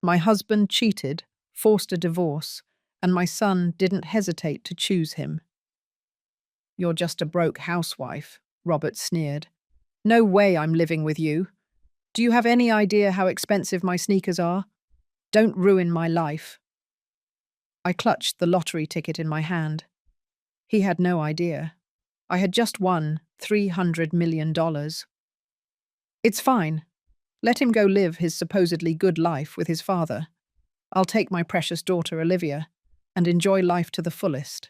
My husband cheated, forced a divorce, and my son didn't hesitate to choose him. You're just a broke housewife, Robert sneered. No way I'm living with you. Do you have any idea how expensive my sneakers are? Don't ruin my life. I clutched the lottery ticket in my hand. He had no idea. I had just won $300 million. It's fine. Let him go live his supposedly good life with his father. I'll take my precious daughter Olivia and enjoy life to the fullest.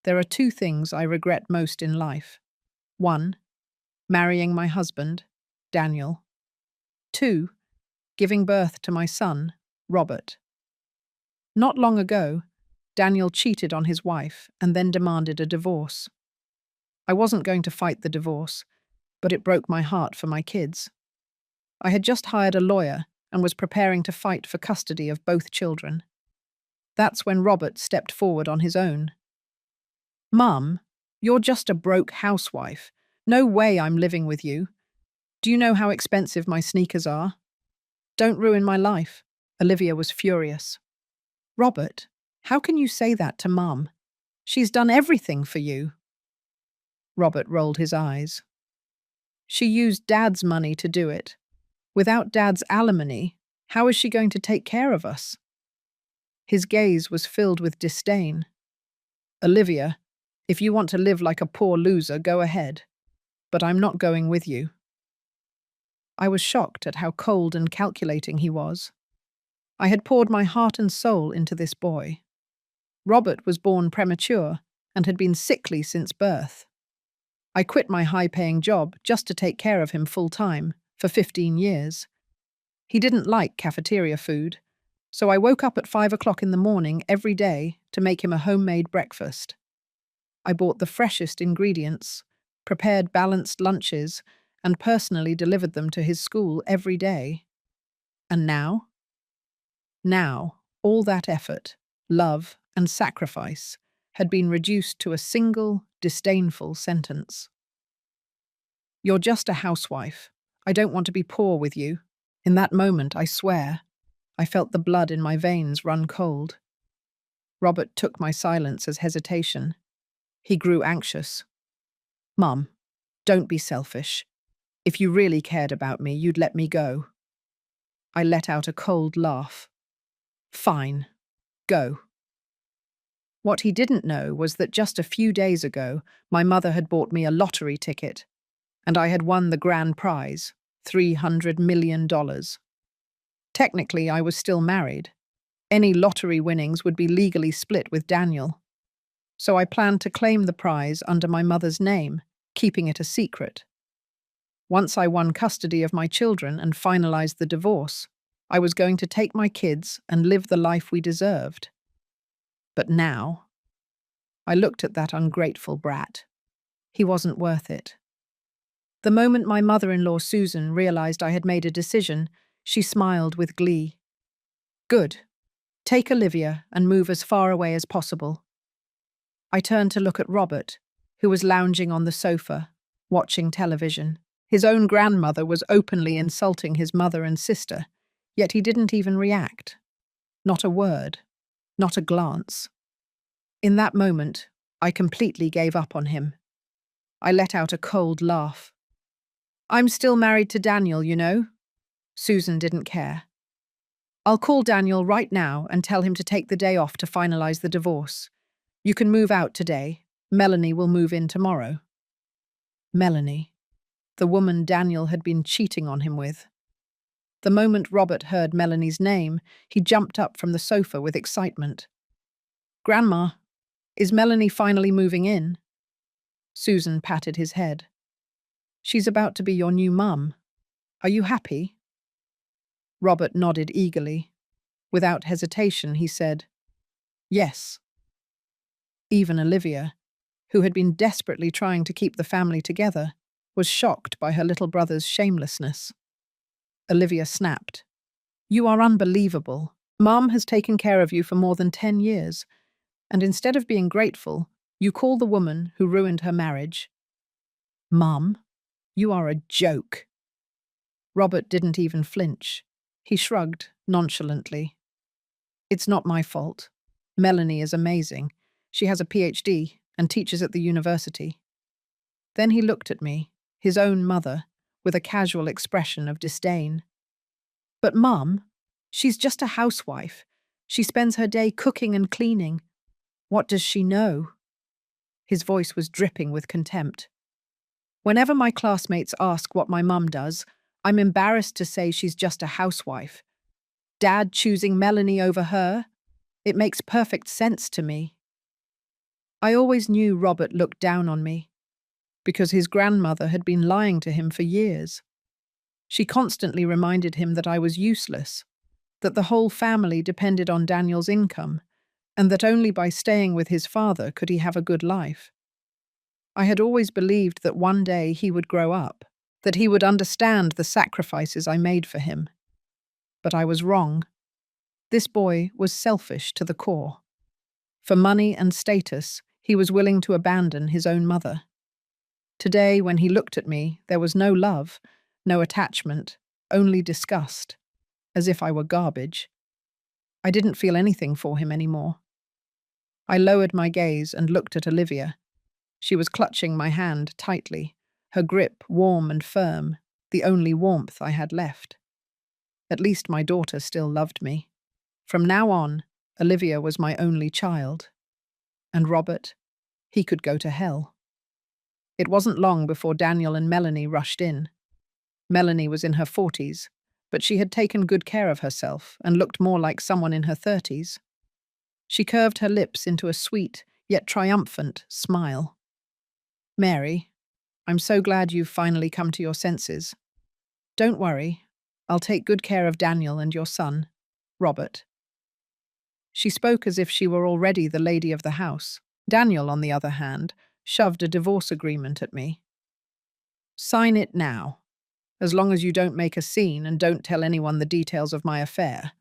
There are two things I regret most in life. 1. Marrying my husband, Daniel. 2. Giving birth to my son, Robert. Not long ago, Daniel cheated on his wife and then demanded a divorce. I wasn't going to fight the divorce, but it broke my heart for my kids. I had just hired a lawyer and was preparing to fight for custody of both children. That's when Robert stepped forward on his own. Mum, you're just a broke housewife. No way I'm living with you. Do you know how expensive my sneakers are? Don't ruin my life. Olivia was furious. Robert, how can you say that to Mum? She's done everything for you. Robert rolled his eyes. She used Dad's money to do it. Without Dad's alimony, how is she going to take care of us? His gaze was filled with disdain. Olivia, if you want to live like a poor loser, go ahead. But I'm not going with you. I was shocked at how cold and calculating he was. I had poured my heart and soul into this boy. Robert was born premature and had been sickly since birth. I quit my high-paying job just to take care of him full-time for 15 years. He didn't like cafeteria food, so I woke up at 5 o'clock in the morning every day to make him a homemade breakfast. I bought the freshest ingredients, prepared balanced lunches, and personally delivered them to his school every day. And now? Now, all that effort, love, and sacrifice had been reduced to a single, disdainful sentence. You're just a housewife. I don't want to be poor with you. In that moment, I swear, I felt the blood in my veins run cold. Robert took my silence as hesitation. He grew anxious. Mum, don't be selfish. If you really cared about me, you'd let me go. I let out a cold laugh. Fine, go. What he didn't know was that just a few days ago, my mother had bought me a lottery ticket, and I had won the grand prize, $300 million. Technically, I was still married. Any lottery winnings would be legally split with Daniel. So I planned to claim the prize under my mother's name, keeping it a secret. Once I won custody of my children and finalized the divorce, I was going to take my kids and live the life we deserved. But now, I looked at that ungrateful brat. He wasn't worth it. The moment my mother-in-law Susan realized I had made a decision, she smiled with glee. Good. Take Olivia and move as far away as possible. I turned to look at Robert, who was lounging on the sofa, watching television. His own grandmother was openly insulting his mother and sister, yet he didn't even react. Not a word, not a glance. In that moment, I completely gave up on him. I let out a cold laugh. I'm still married to Daniel, you know. Susan didn't care. I'll call Daniel right now and tell him to take the day off to finalize the divorce. You can move out today. Melanie will move in tomorrow. Melanie, the woman Daniel had been cheating on him with. The moment Robert heard Melanie's name, he jumped up from the sofa with excitement. Grandma, is Melanie finally moving in? Susan patted his head. She's about to be your new mum. Are you happy? Robert nodded eagerly. Without hesitation, he said, yes. Even Olivia, who had been desperately trying to keep the family together, was shocked by her little brother's shamelessness. Olivia snapped. You are unbelievable. Mum has taken care of you for more than 10 years, and instead of being grateful, you call the woman who ruined her marriage. Mum, you are a joke. Robert didn't even flinch. He shrugged, nonchalantly. It's not my fault. Melanie is amazing. She has a PhD and teaches at the university. Then he looked at me, his own mother, with a casual expression of disdain. But Mum, she's just a housewife. She spends her day cooking and cleaning. What does she know? His voice was dripping with contempt. Whenever my classmates ask what my mum does, I'm embarrassed to say she's just a housewife. Dad choosing Melanie over her? It makes perfect sense to me. I always knew Robert looked down on me, because his grandmother had been lying to him for years. She constantly reminded him that I was useless, that the whole family depended on Daniel's income, and that only by staying with his father could he have a good life. I had always believed that one day he would grow up, that he would understand the sacrifices I made for him. But I was wrong. This boy was selfish to the core. For money and status, he was willing to abandon his own mother. Today, when he looked at me, there was no love, no attachment, only disgust, as if I were garbage. I didn't feel anything for him anymore. I lowered my gaze and looked at Olivia. She was clutching my hand tightly, her grip warm and firm, the only warmth I had left. At least my daughter still loved me. From now on, Olivia was my only child. And Robert, he could go to hell. It wasn't long before Daniel and Melanie rushed in. Melanie was in her 40s, but she had taken good care of herself and looked more like someone in her 30s. She curved her lips into a sweet, yet triumphant, smile. Mary, I'm so glad you've finally come to your senses. Don't worry, I'll take good care of Daniel and your son, Robert. She spoke as if she were already the lady of the house. Daniel, on the other hand, shoved a divorce agreement at me. Sign it now. As long as you don't make a scene and don't tell anyone the details of my affair,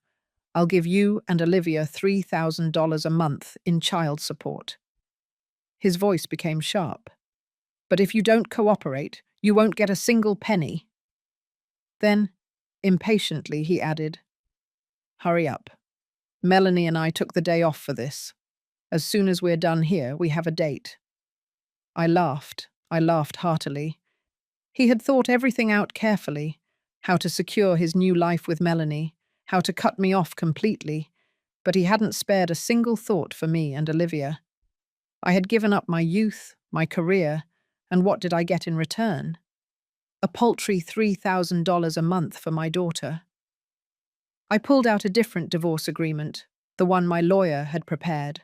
I'll give you and Olivia $3,000 a month in child support. His voice became sharp. But if you don't cooperate, you won't get a single penny. Then, impatiently, he added, Hurry up. Melanie and I took the day off for this. As soon as we're done here, we have a date. I laughed heartily. He had thought everything out carefully, how to secure his new life with Melanie, how to cut me off completely, but he hadn't spared a single thought for me and Olivia. I had given up my youth, my career, and what did I get in return? A paltry $3,000 a month for my daughter. I pulled out a different divorce agreement, the one my lawyer had prepared.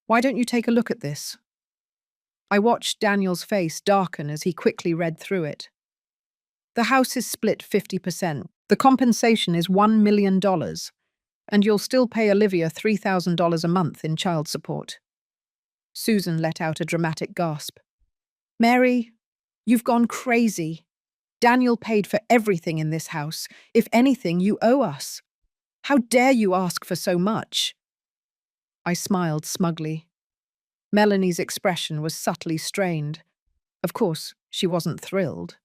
Why don't you take a look at this? I watched Daniel's face darken as he quickly read through it. The house is split 50%. The compensation is $1 million, and you'll still pay Olivia $3,000 a month in child support. Susan let out a dramatic gasp. Mary, you've gone crazy. Daniel paid for everything in this house. If anything, you owe us. How dare you ask for so much? I smiled smugly. Melanie's expression was subtly strained. Of course, she wasn't thrilled.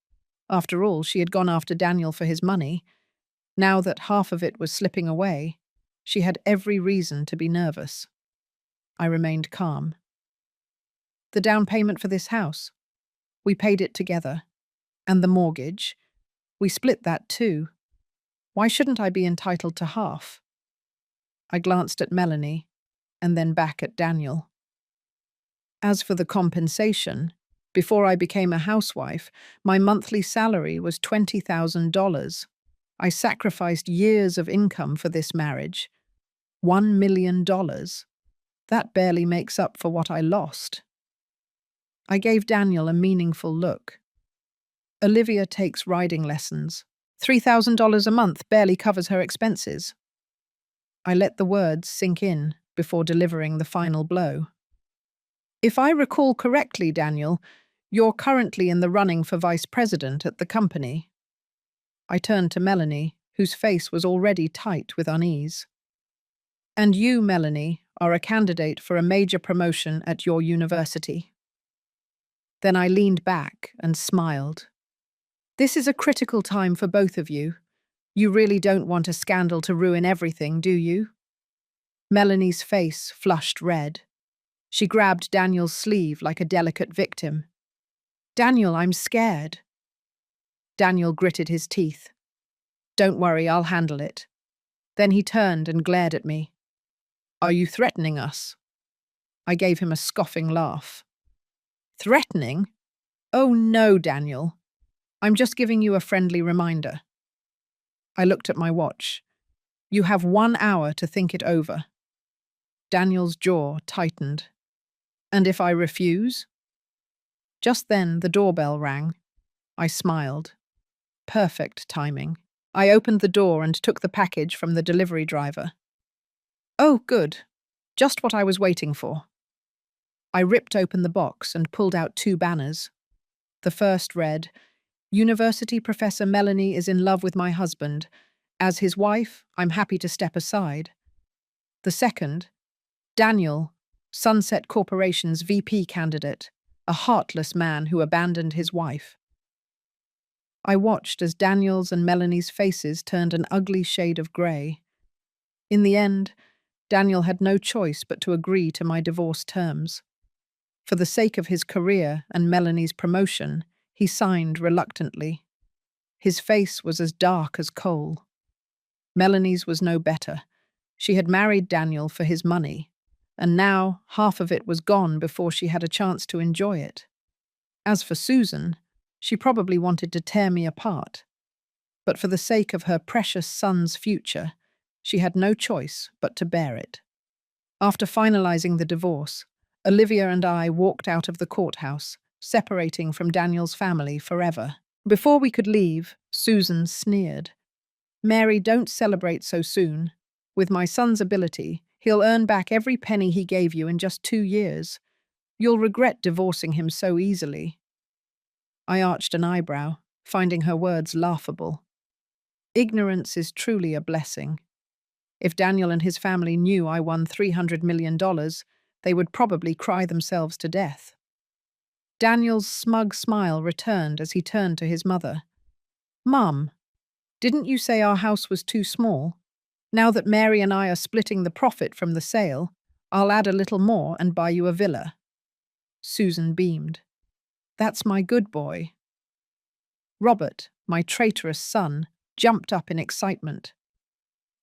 After all, she had gone after Daniel for his money. Now that half of it was slipping away, she had every reason to be nervous. I remained calm. The down payment for this house. We paid it together. And the mortgage. We split that too. Why shouldn't I be entitled to half? I glanced at Melanie, and then back at Daniel. As for the compensation, before I became a housewife, my monthly salary was $20,000. I sacrificed years of income for this marriage. $1 million. That barely makes up for what I lost. I gave Daniel a meaningful look. Olivia takes riding lessons. $3,000 a month barely covers her expenses. I let the words sink in before delivering the final blow. If I recall correctly, Daniel, you're currently in the running for vice president at the company. I turned to Melanie, whose face was already tight with unease. And you, Melanie, are a candidate for a major promotion at your university. Then I leaned back and smiled. This is a critical time for both of you. You really don't want a scandal to ruin everything, do you? Melanie's face flushed red. She grabbed Daniel's sleeve like a delicate victim. Daniel, I'm scared. Daniel gritted his teeth. Don't worry, I'll handle it. Then he turned and glared at me. Are you threatening us? I gave him a scoffing laugh. Threatening? Oh no, Daniel. I'm just giving you a friendly reminder. I looked at my watch. You have 1 hour to think it over. Daniel's jaw tightened. And if I refuse? Just then, the doorbell rang. I smiled. Perfect timing. I opened the door and took the package from the delivery driver. Oh, good. Just what I was waiting for. I ripped open the box and pulled out 2 banners. The first read, University Professor Melanie is in love with my husband. As his wife, I'm happy to step aside. The second, Daniel, Sunset Corporation's VP candidate, a heartless man who abandoned his wife. I watched as Daniel's and Melanie's faces turned an ugly shade of grey. In the end, Daniel had no choice but to agree to my divorce terms. For the sake of his career and Melanie's promotion, he signed reluctantly. His face was as dark as coal. Melanie's was no better. She had married Daniel for his money, and now half of it was gone before she had a chance to enjoy it. As for Susan, she probably wanted to tear me apart. But for the sake of her precious son's future, she had no choice but to bear it. After finalizing the divorce, Olivia and I walked out of the courthouse, separating from Daniel's family forever. Before we could leave, Susan sneered. Mary, don't celebrate so soon. With my son's ability, he'll earn back every penny he gave you in just 2 years. You'll regret divorcing him so easily. I arched an eyebrow, finding her words laughable. Ignorance is truly a blessing. If Daniel and his family knew I won $300 million, they would probably cry themselves to death. Daniel's smug smile returned as he turned to his mother. Mum, didn't you say our house was too small? Now that Mary and I are splitting the profit from the sale, I'll add a little more and buy you a villa. Susan beamed. That's my good boy. Robert, my traitorous son, jumped up in excitement.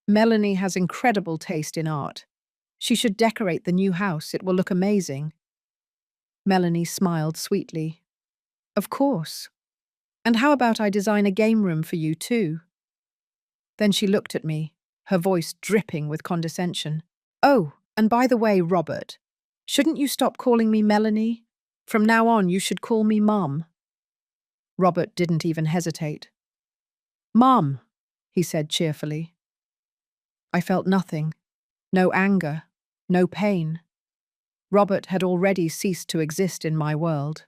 Melanie has incredible taste in art. She should decorate the new house. It will look amazing. Melanie smiled sweetly. Of course. And how about I design a game room for you too? Then she looked at me, her voice dripping with condescension. Oh, and by the way, Robert, shouldn't you stop calling me Melanie? From now on, you should call me Mom. Robert didn't even hesitate. Mom, he said cheerfully. I felt nothing. No anger, no pain. Robert had already ceased to exist in my world.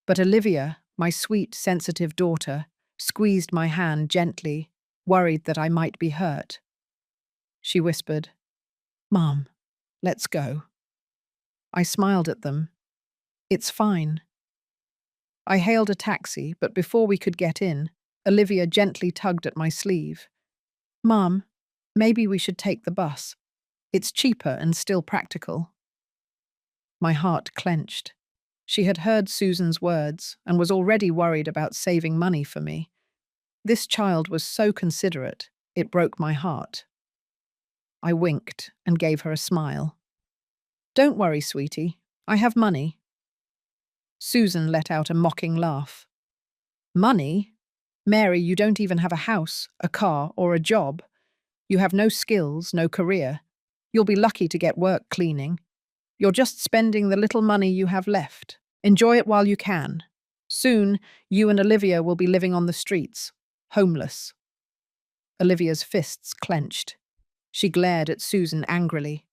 But Olivia, my sweet, sensitive daughter, squeezed my hand gently, worried that I might be hurt. She whispered, Mom, let's go. I smiled at them. It's fine. I hailed a taxi, but before we could get in, Olivia gently tugged at my sleeve. Mom, maybe we should take the bus. It's cheaper and still practical. My heart clenched. She had heard Susan's words and was already worried about saving money for me. This child was so considerate, it broke my heart. I winked and gave her a smile. Don't worry, sweetie. I have money. Susan let out a mocking laugh. Money? Mary, you don't even have a house, a car, or a job. You have no skills, no career. You'll be lucky to get work cleaning. You're just spending the little money you have left. Enjoy it while you can. Soon, you and Olivia will be living on the streets, homeless. Olivia's fists clenched. She glared at Susan angrily.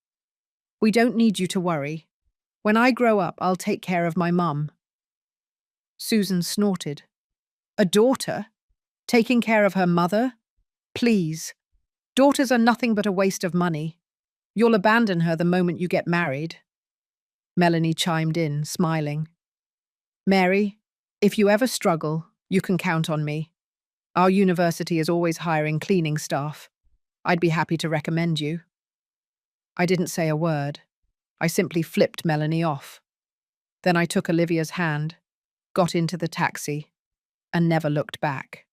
We don't need you to worry. When I grow up, I'll take care of my mum. Susan snorted. A daughter? Taking care of her mother? Please. Daughters are nothing but a waste of money. You'll abandon her the moment you get married. Melanie chimed in, smiling. Mary, if you ever struggle, you can count on me. Our university is always hiring cleaning staff. I'd be happy to recommend you. I didn't say a word. I simply flipped Melanie off. Then I took Olivia's hand, got into the taxi, and never looked back.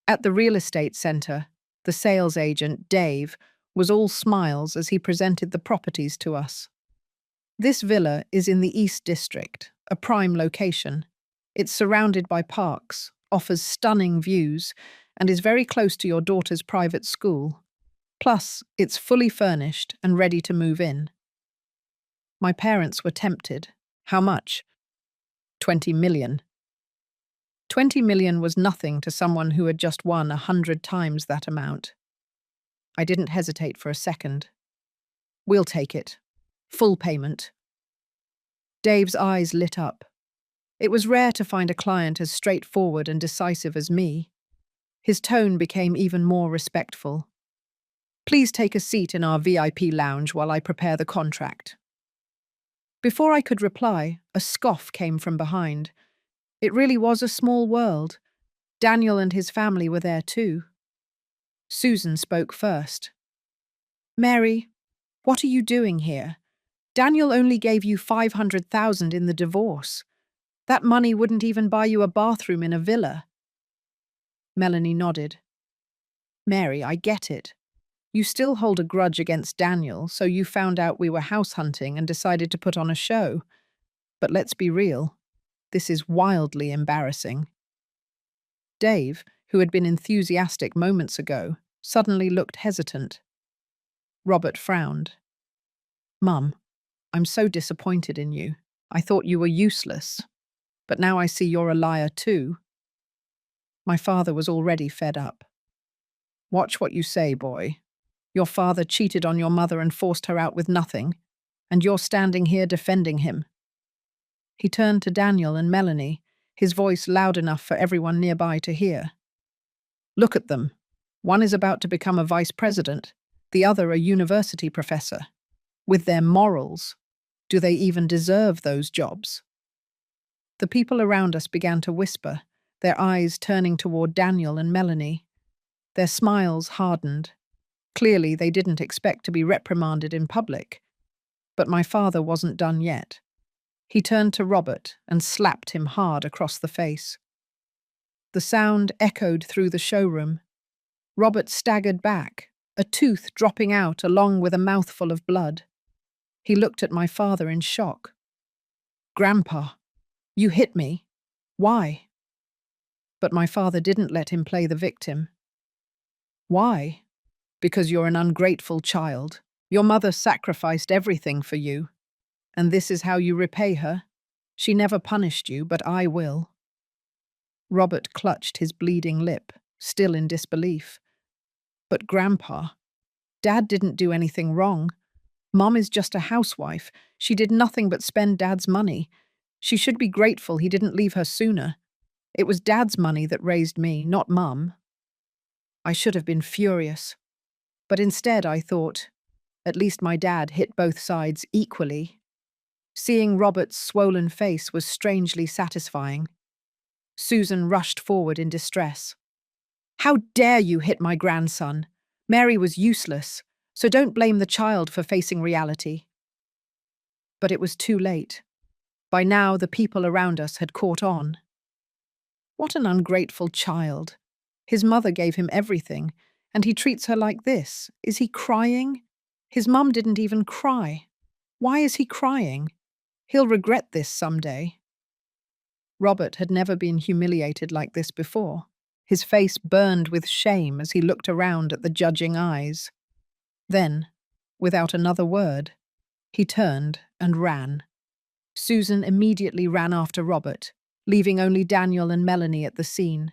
At the real estate centre, the sales agent, Dave, was all smiles as he presented the properties to us. This villa is in the East District, a prime location. It's surrounded by parks, offers stunning views, and is very close to your daughter's private school. Plus, it's fully furnished and ready to move in. My parents were tempted. How much? 20 million. 20 million was nothing to someone who had just won 100 times that amount. I didn't hesitate for a second. We'll take it. Full payment. Dave's eyes lit up. It was rare to find a client as straightforward and decisive as me. His tone became even more respectful. Please take a seat in our VIP lounge while I prepare the contract. Before I could reply, a scoff came from behind. It really was a small world. Daniel and his family were there too. Susan spoke first. Mary, what are you doing here? Daniel only gave you 500,000 in the divorce. That money wouldn't even buy you a bathroom in a villa. Melanie nodded. Mary, I get it. You still hold a grudge against Daniel, so you found out we were house hunting and decided to put on a show. But let's be real. This is wildly embarrassing. Dave, who had been enthusiastic moments ago, suddenly looked hesitant. Robert frowned. Mum, I'm so disappointed in you. I thought you were useless. But now I see you're a liar too. My father was already fed up. Watch what you say, boy. Your father cheated on your mother and forced her out with nothing, and you're standing here defending him. He turned to Daniel and Melanie, his voice loud enough for everyone nearby to hear. Look at them. One is about to become a vice president, the other a university professor. With their morals, do they even deserve those jobs? The people around us began to whisper, their eyes turning toward Daniel and Melanie. Their smiles hardened. Clearly, they didn't expect to be reprimanded in public. But my father wasn't done yet. He turned to Robert and slapped him hard across the face. The sound echoed through the showroom. Robert staggered back, a tooth dropping out along with a mouthful of blood. He looked at my father in shock. Grandpa, you hit me. Why? But my father didn't let him play the victim. Why? Because you're an ungrateful child. Your mother sacrificed everything for you. And this is how you repay her? She never punished you, but I will. Robert clutched his bleeding lip, still in disbelief. But Grandpa, Dad didn't do anything wrong. Mom is just a housewife. She did nothing but spend Dad's money. She should be grateful he didn't leave her sooner. It was Dad's money that raised me, not Mum. I should have been furious. But instead I thought, at least my dad hit both sides equally. Seeing Robert's swollen face was strangely satisfying. Susan rushed forward in distress. How dare you hit my grandson? Mary was useless, so don't blame the child for facing reality. But it was too late. By now the people around us had caught on. What an ungrateful child. His mother gave him everything, and he treats her like this. Is he crying? His mum didn't even cry. Why is he crying? He'll regret this someday. Robert had never been humiliated like this before. His face burned with shame as he looked around at the judging eyes. Then, without another word, he turned and ran. Susan immediately ran after Robert, leaving only Daniel and Melanie at the scene.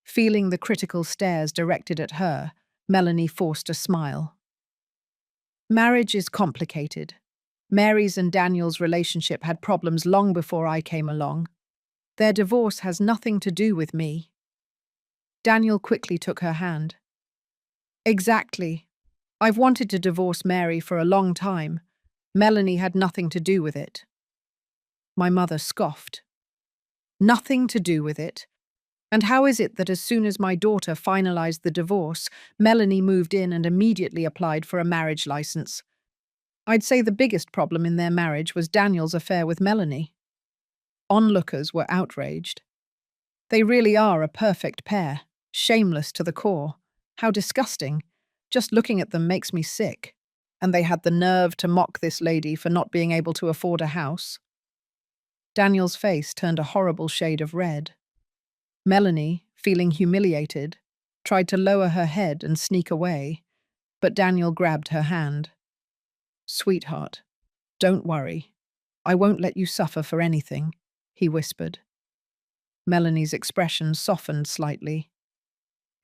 Feeling the critical stares directed at her, Melanie forced a smile. Marriage is complicated. Mary's and Daniel's relationship had problems long before I came along. Their divorce has nothing to do with me. Daniel quickly took her hand. Exactly. I've wanted to divorce Mary for a long time. Melanie had nothing to do with it. My mother scoffed. Nothing to do with it? And how is it that as soon as my daughter finalized the divorce, Melanie moved in and immediately applied for a marriage license? I'd say the biggest problem in their marriage was Daniel's affair with Melanie. Onlookers were outraged. They really are a perfect pair, shameless to the core. How disgusting. Just looking at them makes me sick. And they had the nerve to mock this lady for not being able to afford a house. Daniel's face turned a horrible shade of red. Melanie, feeling humiliated, tried to lower her head and sneak away, but Daniel grabbed her hand. "Sweetheart, don't worry. I won't let you suffer for anything," he whispered. Melanie's expression softened slightly.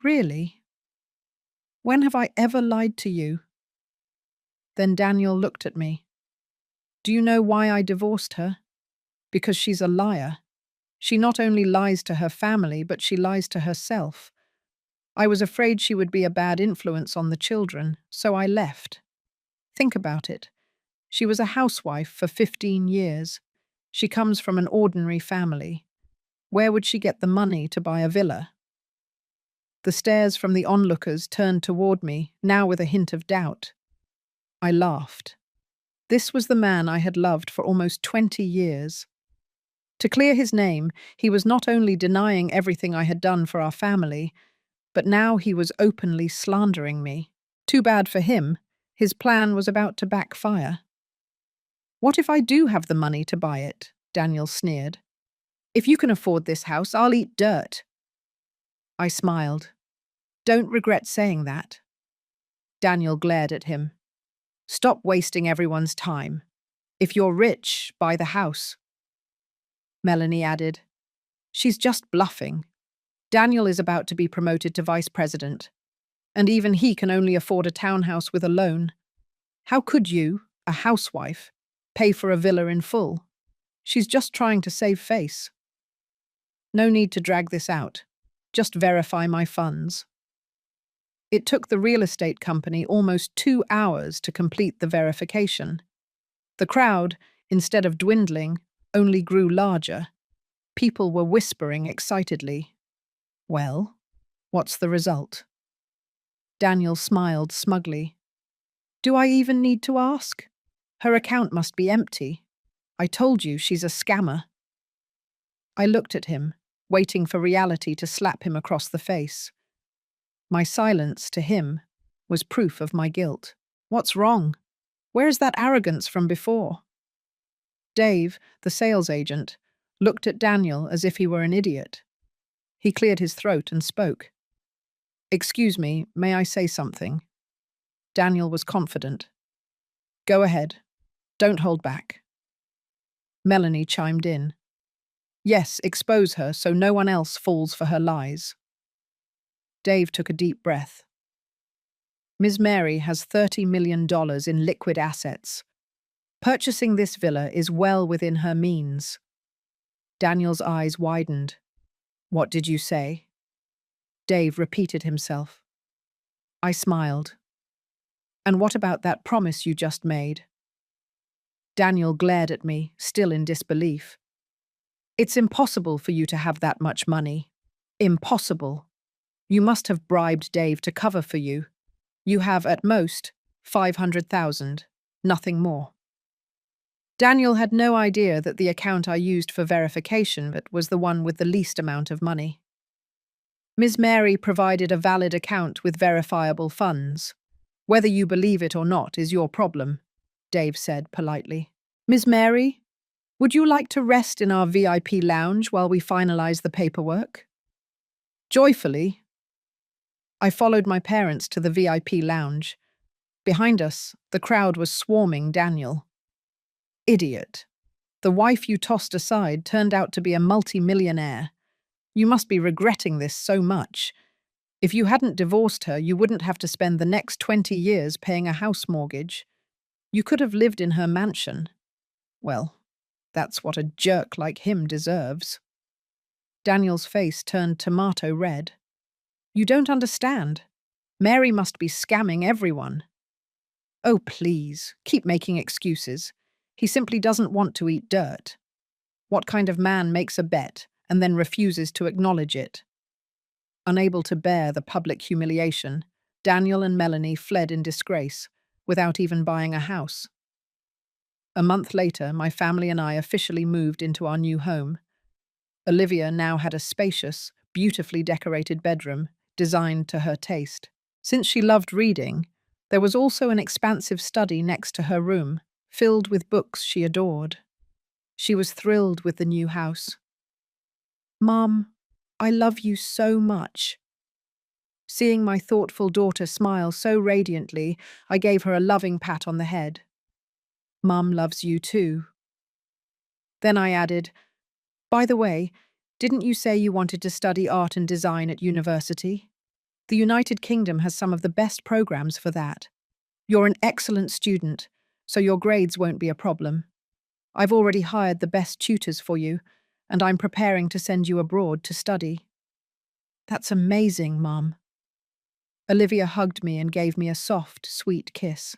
"Really? When have I ever lied to you?" Then Daniel looked at me. "Do you know why I divorced her? Because she's a liar. She not only lies to her family, but she lies to herself. I was afraid she would be a bad influence on the children, so I left. Think about it. She was a housewife for 15 years. She comes from an ordinary family. Where would she get the money to buy a villa?" The stares from the onlookers turned toward me, now with a hint of doubt. I laughed. This was the man I had loved for almost 20 years. To clear his name, he was not only denying everything I had done for our family, but now he was openly slandering me. Too bad for him, his plan was about to backfire. "What if I do have the money to buy it?" Daniel sneered. "If you can afford this house, I'll eat dirt." I smiled. "Don't regret saying that." Daniel glared at him. "Stop wasting everyone's time. If you're rich, buy the house." Melanie added, "She's just bluffing. Daniel is about to be promoted to vice president, and even he can only afford a townhouse with a loan. How could you, a housewife, pay for a villa in full? She's just trying to save face." "No need to drag this out. Just verify my funds." It took the real estate company almost 2 hours to complete the verification. The crowd, instead of dwindling, only grew larger. People were whispering excitedly. "Well, what's the result?" Daniel smiled smugly. "Do I even need to ask? Her account must be empty. I told you she's a scammer." I looked at him, waiting for reality to slap him across the face. My silence, to him, was proof of my guilt. "What's wrong? Where is that arrogance from before?" Dave, the sales agent, looked at Daniel as if he were an idiot. He cleared his throat and spoke. "Excuse me, may I say something?" Daniel was confident. "Go ahead. Don't hold back." Melanie chimed in. "Yes, expose her so no one else falls for her lies." Dave took a deep breath. "Ms. Mary has $30 million in liquid assets. Purchasing this villa is well within her means." Daniel's eyes widened. "What did you say?" Dave repeated himself. I smiled. "And what about that promise you just made?" Daniel glared at me, still in disbelief. "It's impossible for you to have that much money. Impossible. You must have bribed Dave to cover for you. You have, at most, 500,000, nothing more." Daniel had no idea that the account I used for verification was the one with the least amount of money. Ms. Mary provided a valid account with verifiable funds. "Whether you believe it or not is your problem," Dave said politely. "Ms. Mary, would you like to rest in our VIP lounge while we finalize the paperwork?" Joyfully, I followed my parents to the VIP lounge. Behind us, the crowd was swarming Daniel. "Idiot. The wife you tossed aside turned out to be a multi-millionaire. You must be regretting this so much. If you hadn't divorced her, you wouldn't have to spend the next 20 years paying a house mortgage. You could have lived in her mansion. Well, that's what a jerk like him deserves." Daniel's face turned tomato red. "You don't understand. Mary must be scamming everyone." "Oh, please, keep making excuses. He simply doesn't want to eat dirt. What kind of man makes a bet and then refuses to acknowledge it?" Unable to bear the public humiliation, Daniel and Melanie fled in disgrace, without even buying a house. A month later, my family and I officially moved into our new home. Olivia now had a spacious, beautifully decorated bedroom, designed to her taste. Since she loved reading, there was also an expansive study next to her room, filled with books she adored. She was thrilled with the new house. "Mom, I love you so much." Seeing my thoughtful daughter smile so radiantly, I gave her a loving pat on the head. "Mum loves you too." Then I added, "By the way, didn't you say you wanted to study art and design at university? The United Kingdom has some of the best programs for that. You're an excellent student, so your grades won't be a problem. I've already hired the best tutors for you, and I'm preparing to send you abroad to study." "That's amazing, Mum." Olivia hugged me and gave me a soft, sweet kiss.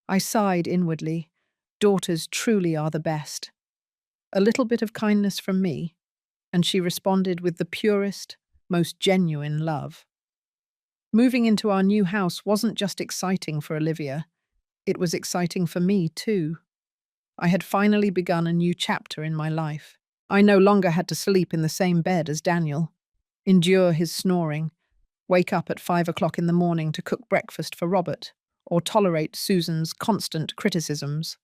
I sighed inwardly. Daughters truly are the best. A little bit of kindness from me, and she responded with the purest, most genuine love. Moving into our new house wasn't just exciting for Olivia, it was exciting for me too. I had finally begun a new chapter in my life. I no longer had to sleep in the same bed as Daniel, endure his snoring, wake up at 5 o'clock in the morning to cook breakfast for Robert, or tolerate Susan's constant criticisms.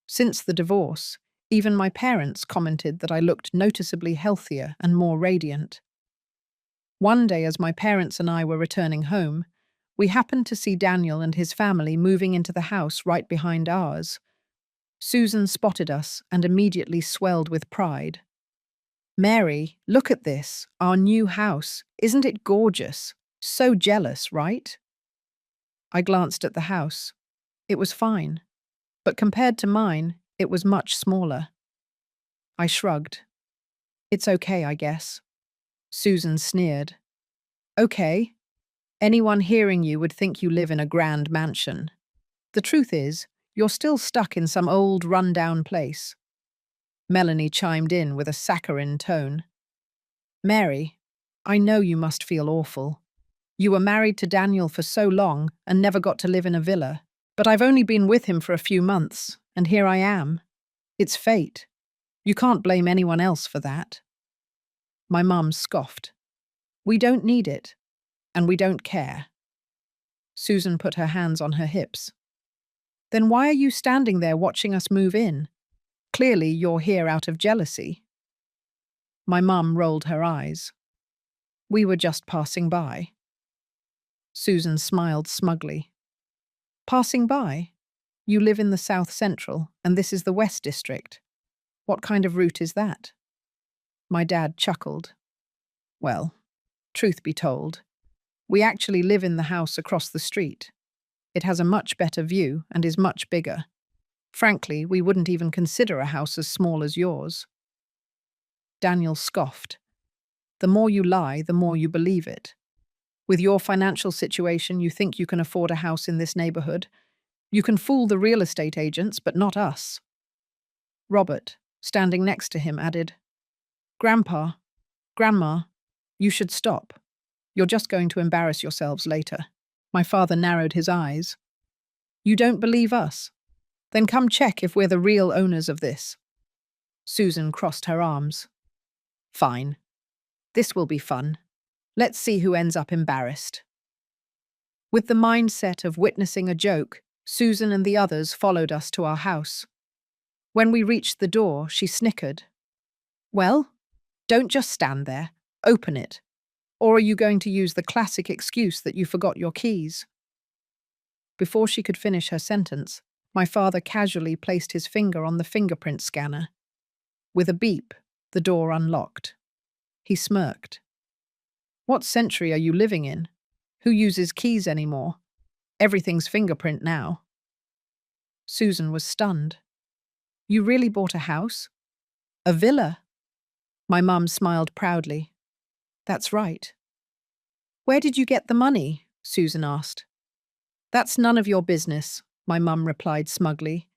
Since the divorce, even my parents commented that I looked noticeably healthier and more radiant. One day, as my parents and I were returning home, we happened to see Daniel and his family moving into the house right behind ours. Susan spotted us and immediately swelled with pride. "Mary, look at this, our new house. Isn't it gorgeous? So jealous, right?" I glanced at the house. It was fine, but compared to mine, it was much smaller. I shrugged. "It's okay, I guess." Susan sneered. "Okay. Anyone hearing you would think you live in a grand mansion. The truth is, you're still stuck in some old, run-down place." Melanie chimed in with a saccharine tone. "Mary, I know you must feel awful. You were married to Daniel for so long and never got to live in a villa, but I've only been with him for a few months, and here I am. It's fate. You can't blame anyone else for that." My mum scoffed. "We don't need it, and we don't care." Susan put her hands on her hips. "Then why are you standing there watching us move in? Clearly you're here out of jealousy." My mum rolled her eyes. "We were just passing by." Susan smiled smugly. "Passing by? You live in the South Central, and this is the West District. What kind of route is that?" My dad chuckled. "Well, truth be told, we actually live in the house across the street. It has a much better view and is much bigger. Frankly, we wouldn't even consider a house as small as yours." Daniel scoffed. "The more you lie, the more you believe it. With your financial situation, you think you can afford a house in this neighborhood. You can fool the real estate agents, but not us." Robert, standing next to him, added, "Grandpa, Grandma, you should stop. You're just going to embarrass yourselves later." My father narrowed his eyes. "You don't believe us? Then come check if we're the real owners of this." Susan crossed her arms. "Fine. This will be fun. Let's see who ends up embarrassed." With the mindset of witnessing a joke, Susan and the others followed us to our house. When we reached the door, she snickered. "Well, don't just stand there. Open it. Or are you going to use the classic excuse that you forgot your keys?" Before she could finish her sentence, my father casually placed his finger on the fingerprint scanner. With a beep, the door unlocked. He smirked. "What century are you living in? Who uses keys anymore? Everything's fingerprint now." Susan was stunned. "You really bought a house? A villa?" My mum smiled proudly. "That's right." "Where did you get the money?" Susan asked. "That's none of your business," my mum replied smugly.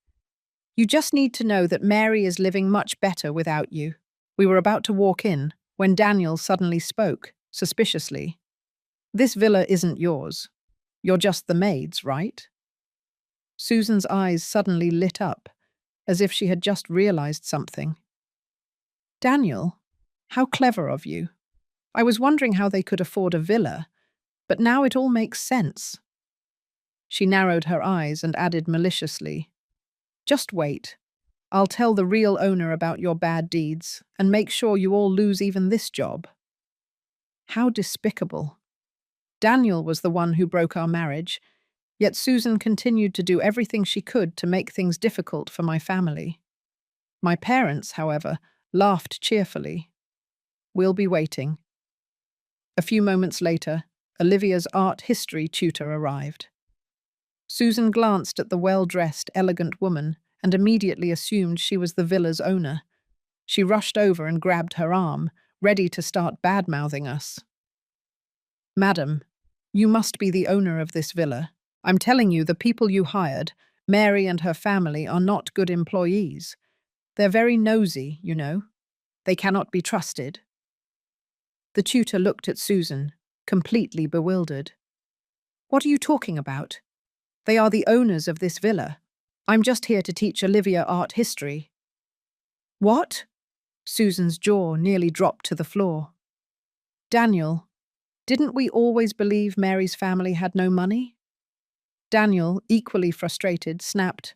"You just need to know that Mary is living much better without you." We were about to walk in when Daniel suddenly spoke. suspiciously. This villa isn't yours. You're just the maid's, right? Susan's eyes suddenly lit up, as if she had just realized something. Daniel, how clever of you. I was wondering how they could afford a villa, but now it all makes sense. She narrowed her eyes and added maliciously, just wait. I'll tell the real owner about your bad deeds and make sure you all lose even this job. How despicable. Daniel was the one who broke our marriage, yet Susan continued to do everything she could to make things difficult for my family. My parents, however, laughed cheerfully. We'll be waiting. A few moments later, Olivia's art history tutor arrived. Susan glanced at the well-dressed, elegant woman and immediately assumed she was the villa's owner. She rushed over and grabbed her arm, ready to start bad-mouthing us. Madam, you must be the owner of this villa. I'm telling you, the people you hired, Mary and her family, are not good employees. They're very nosy, you know. They cannot be trusted. The tutor looked at Susan, completely bewildered. What are you talking about? They are the owners of this villa. I'm just here to teach Olivia art history. What? Susan's jaw nearly dropped to the floor. Daniel, didn't we always believe Mary's family had no money? Daniel, equally frustrated, snapped,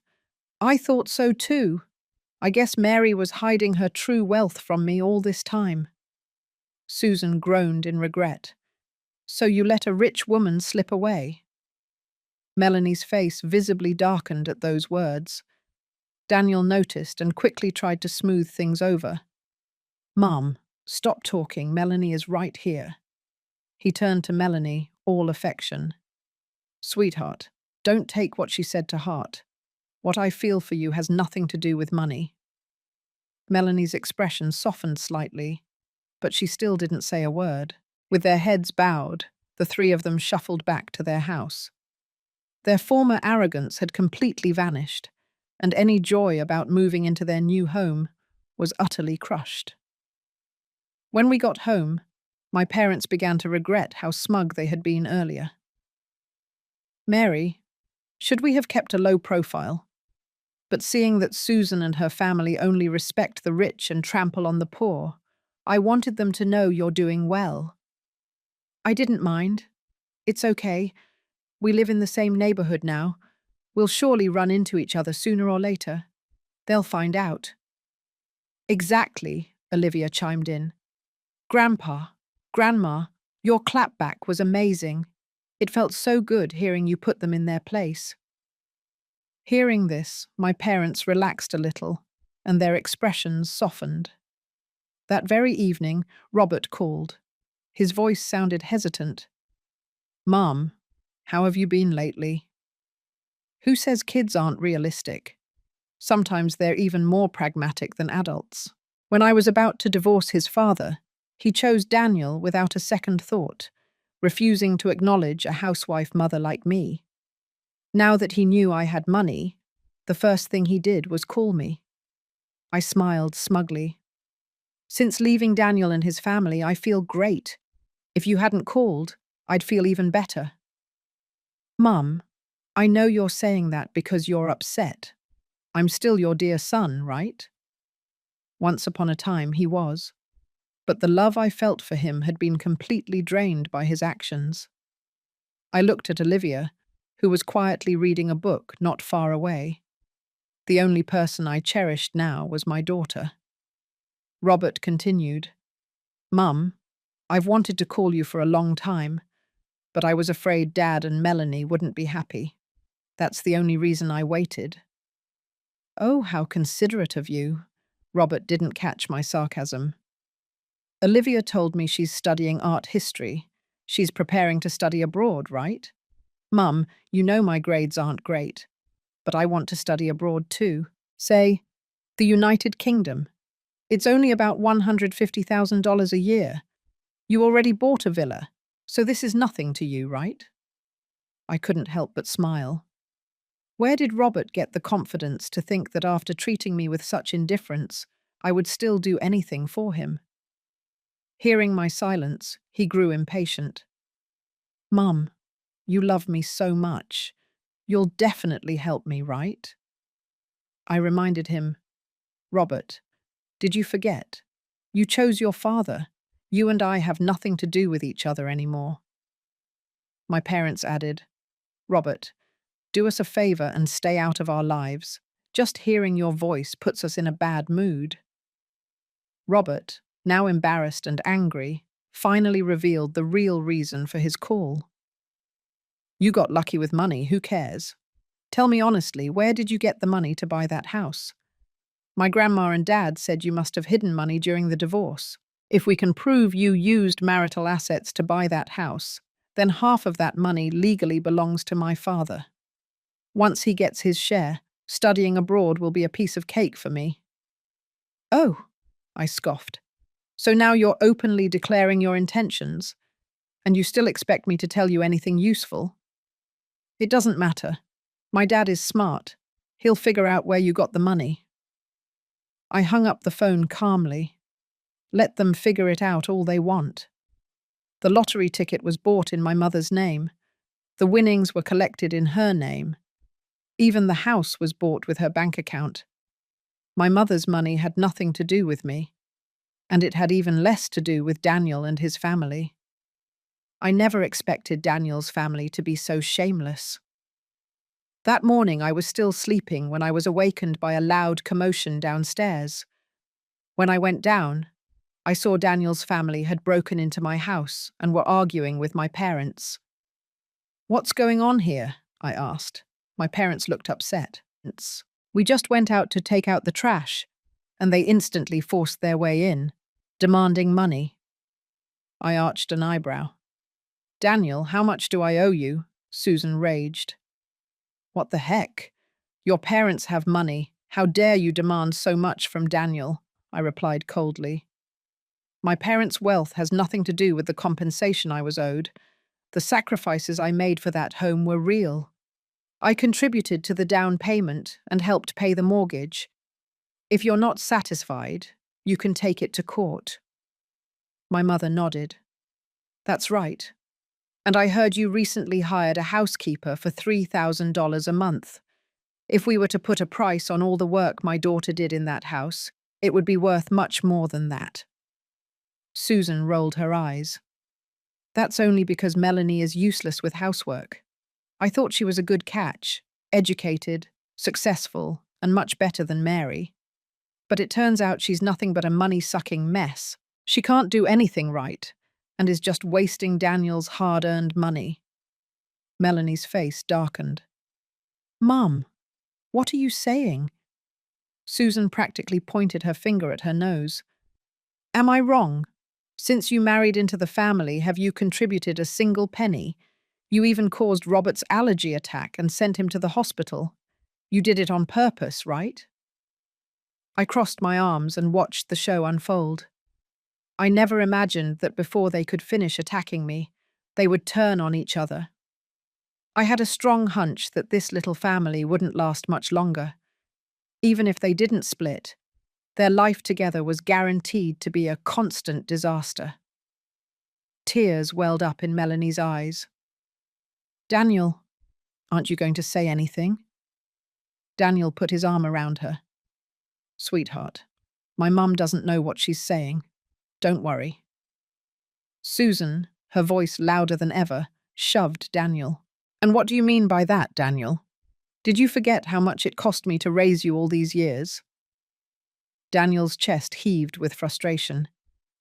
I thought so too. I guess Mary was hiding her true wealth from me all this time. Susan groaned in regret. So you let a rich woman slip away? Melanie's face visibly darkened at those words. Daniel noticed and quickly tried to smooth things over. Mum, stop talking. Melanie is right here. He turned to Melanie, all affection. Sweetheart, don't take what she said to heart. What I feel for you has nothing to do with money. Melanie's expression softened slightly, but she still didn't say a word. With their heads bowed, the three of them shuffled back to their house. Their former arrogance had completely vanished, and any joy about moving into their new home was utterly crushed. When we got home, my parents began to regret how smug they had been earlier. Mary, should we have kept a low profile? But seeing that Susan and her family only respect the rich and trample on the poor, I wanted them to know you're doing well. I didn't mind. It's okay. We live in the same neighborhood now. We'll surely run into each other sooner or later. They'll find out. Exactly, Olivia chimed in. Grandpa, Grandma, your clapback was amazing. It felt so good hearing you put them in their place. Hearing this, my parents relaxed a little, and their expressions softened. That very evening, Robert called. His voice sounded hesitant. Mom, how have you been lately? Who says kids aren't realistic? Sometimes they're even more pragmatic than adults. When I was about to divorce his father, he chose Daniel without a second thought, refusing to acknowledge a housewife mother like me. Now that he knew I had money, the first thing he did was call me. I smiled smugly. Since leaving Daniel and his family, I feel great. If you hadn't called, I'd feel even better. Mum, I know you're saying that because you're upset. I'm still your dear son, right? Once upon a time, he was. But the love I felt for him had been completely drained by his actions. I looked at Olivia, who was quietly reading a book not far away. The only person I cherished now was my daughter. Robert continued, Mum, I've wanted to call you for a long time, but I was afraid Dad and Melanie wouldn't be happy. That's the only reason I waited. Oh, how considerate of you. Robert didn't catch my sarcasm. Olivia told me she's studying art history. She's preparing to study abroad, right? Mum, you know my grades aren't great, but I want to study abroad too. Say, the United Kingdom. It's only about $150,000 a year. You already bought a villa, so this is nothing to you, right? I couldn't help but smile. Where did Robert get the confidence to think that after treating me with such indifference, I would still do anything for him? Hearing my silence, he grew impatient. Mum, you love me so much. You'll definitely help me, right? I reminded him, Robert, did you forget? You chose your father. You and I have nothing to do with each other anymore. My parents added, Robert, do us a favor and stay out of our lives. Just hearing your voice puts us in a bad mood. Robert, now embarrassed and angry, finally revealed the real reason for his call. You got lucky with money, who cares? Tell me honestly, where did you get the money to buy that house? My grandma and dad said you must have hidden money during the divorce. If we can prove you used marital assets to buy that house, then half of that money legally belongs to my father. Once he gets his share, studying abroad will be a piece of cake for me. Oh, I scoffed. So now you're openly declaring your intentions, and you still expect me to tell you anything useful? It doesn't matter. My dad is smart. He'll figure out where you got the money. I hung up the phone calmly. Let them figure it out all they want. The lottery ticket was bought in my mother's name. The winnings were collected in her name. Even the house was bought with her bank account. My mother's money had nothing to do with me, and it had even less to do with Daniel and his family. I never expected Daniel's family to be so shameless. That morning I was still sleeping when I was awakened by a loud commotion downstairs. When I went down, I saw Daniel's family had broken into my house and were arguing with my parents. What's going on here? I asked. My parents looked upset. We just went out to take out the trash, and they instantly forced their way in, demanding money. I arched an eyebrow. Daniel, how much do I owe you? Susan raged. What the heck? Your parents have money. How dare you demand so much from Daniel? I replied coldly. My parents' wealth has nothing to do with the compensation I was owed. The sacrifices I made for that home were real. I contributed to the down payment and helped pay the mortgage. If you're not satisfied, you can take it to court. My mother nodded. That's right. And I heard you recently hired a housekeeper for $3,000 a month. If we were to put a price on all the work my daughter did in that house, it would be worth much more than that. Susan rolled her eyes. That's only because Melanie is useless with housework. I thought she was a good catch, educated, successful, and much better than Mary. But it turns out she's nothing but a money-sucking mess. She can't do anything right, and is just wasting Daniel's hard-earned money. Melanie's face darkened. Mum, what are you saying? Susan practically pointed her finger at her nose. Am I wrong? Since you married into the family, have you contributed a single penny? You even caused Robert's allergy attack and sent him to the hospital. You did it on purpose, right? I crossed my arms and watched the show unfold. I never imagined that before they could finish attacking me, they would turn on each other. I had a strong hunch that this little family wouldn't last much longer. Even if they didn't split, their life together was guaranteed to be a constant disaster. Tears welled up in Melanie's eyes. Daniel, aren't you going to say anything? Daniel put his arm around her. Sweetheart, my mum doesn't know what she's saying. Don't worry. Susan, her voice louder than ever, shoved Daniel. And what do you mean by that, Daniel? Did you forget how much it cost me to raise you all these years? Daniel's chest heaved with frustration.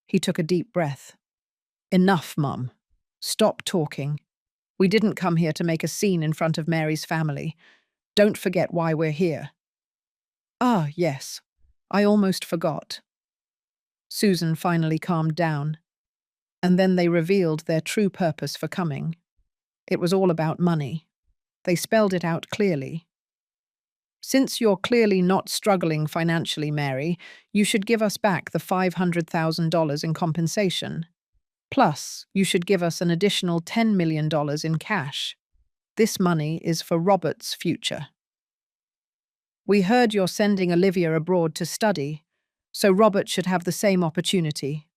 He took a deep breath. Enough, Mum. Stop talking. We didn't come here to make a scene in front of Mary's family. Don't forget why we're here. Ah, yes. I almost forgot. Susan finally calmed down, and then they revealed their true purpose for coming. It was all about money. They spelled it out clearly. Since you're clearly not struggling financially, Mary, you should give us back the $500,000 in compensation. Plus, you should give us an additional $10 million in cash. This money is for Robert's future. We heard you're sending Olivia abroad to study, so Robert should have the same opportunity.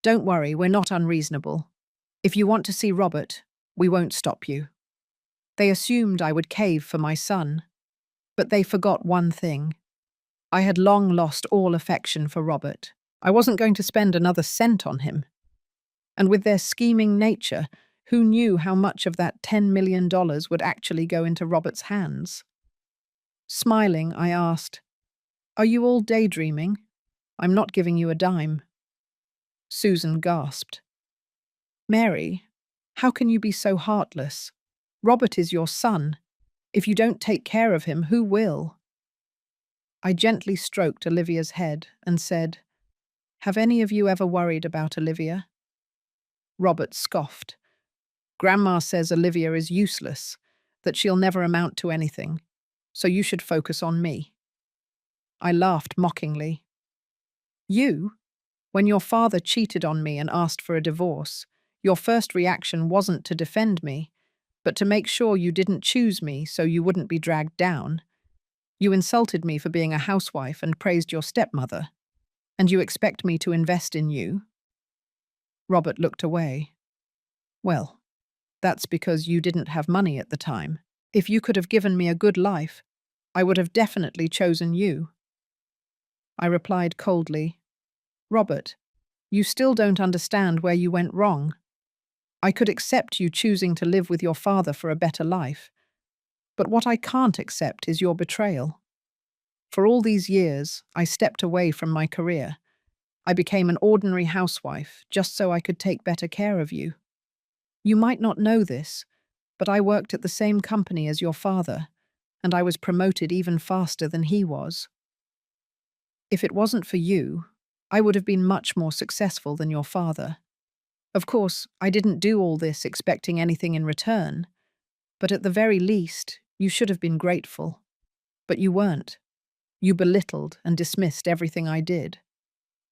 Don't worry, we're not unreasonable. If you want to see Robert, we won't stop you. They assumed I would cave for my son, but they forgot one thing. I had long lost all affection for Robert. I wasn't going to spend another cent on him. And with their scheming nature, who knew how much of that $10 million would actually go into Robert's hands? Smiling, I asked, "Are you all daydreaming? I'm not giving you a dime." Susan gasped. "Mary, how can you be so heartless? Robert is your son. If you don't take care of him, who will?" I gently stroked Olivia's head and said, "Have any of you ever worried about Olivia?" Robert scoffed. "Grandma says Olivia is useless, that she'll never amount to anything, so you should focus on me." I laughed mockingly. "You? When your father cheated on me and asked for a divorce, your first reaction wasn't to defend me, but to make sure you didn't choose me so you wouldn't be dragged down. You insulted me for being a housewife and praised your stepmother. And you expect me to invest in you?" Robert looked away. "Well, that's because you didn't have money at the time. If you could have given me a good life, I would have definitely chosen you." I replied coldly, "Robert, you still don't understand where you went wrong. I could accept you choosing to live with your father for a better life, but what I can't accept is your betrayal. For all these years, I stepped away from my career. I became an ordinary housewife just so I could take better care of you. You might not know this, but I worked at the same company as your father, and I was promoted even faster than he was. If it wasn't for you, I would have been much more successful than your father. Of course, I didn't do all this expecting anything in return, but at the very least, you should have been grateful. But you weren't. You belittled and dismissed everything I did.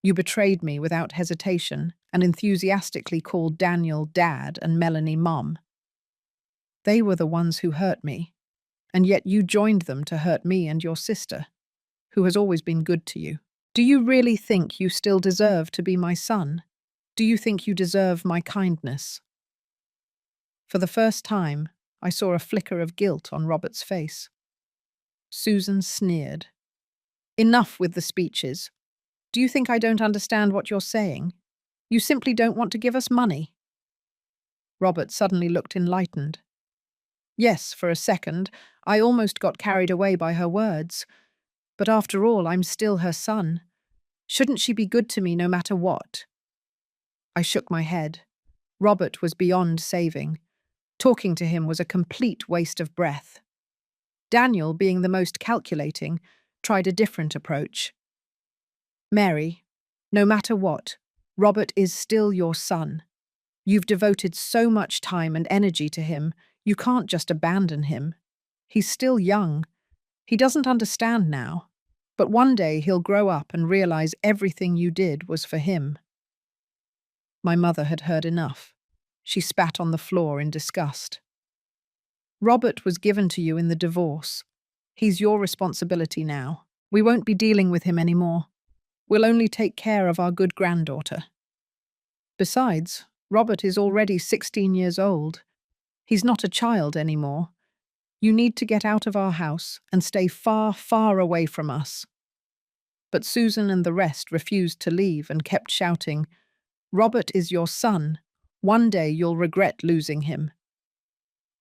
You betrayed me without hesitation and enthusiastically called Daniel Dad and Melanie Mom. They were the ones who hurt me, and yet you joined them to hurt me and your sister, who has always been good to you. Do you really think you still deserve to be my son? Do you think you deserve my kindness?" For the first time, I saw a flicker of guilt on Robert's face. Susan sneered. "Enough with the speeches. Do you think I don't understand what you're saying? You simply don't want to give us money." Robert suddenly looked enlightened. "Yes, for a second, I almost got carried away by her words. But after all, I'm still her son. Shouldn't she be good to me no matter what?" I shook my head. Robert was beyond saving. Talking to him was a complete waste of breath. Daniel, being the most calculating, tried a different approach. "Mary, no matter what, Robert is still your son. You've devoted so much time and energy to him, you can't just abandon him. He's still young. He doesn't understand now, but one day he'll grow up and realize everything you did was for him." My mother had heard enough. She spat on the floor in disgust. "Robert was given to you in the divorce. He's your responsibility now. We won't be dealing with him anymore. We'll only take care of our good granddaughter. Besides, Robert is already 16 years old. He's not a child anymore. You need to get out of our house and stay far, far away from us." But Susan and the rest refused to leave and kept shouting, "Robert is your son. One day you'll regret losing him."